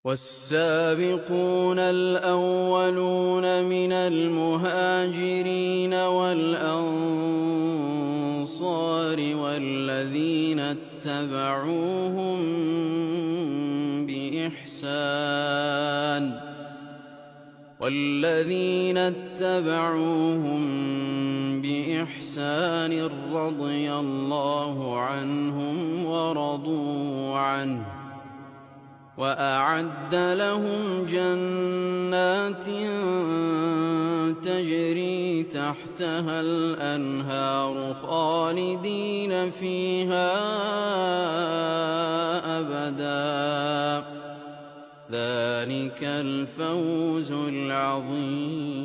والسابقون الأولون من المهاجرين والأنصار والذين اتبعوهم بإحسان رضي الله عنهم ورضوا عنه وأعد لهم جنات تجري تحتها الأنهار خالدين فيها أبدا ذلك الفوز العظيم.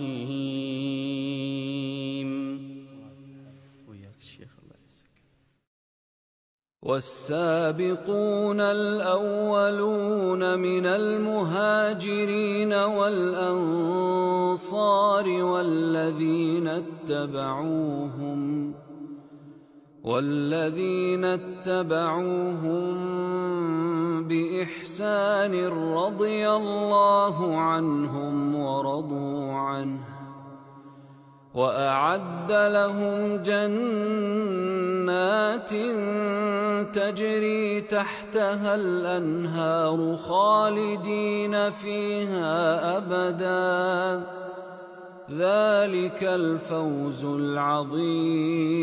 والسابقون الأولون من المهاجرين والأنصار والذين اتبعوهم بإحسان رضي الله عنهم ورضوا عنه وأعد لهم جنات تجري تحتها الأنهار خالدين فيها أبدا ذلك الفوز العظيم.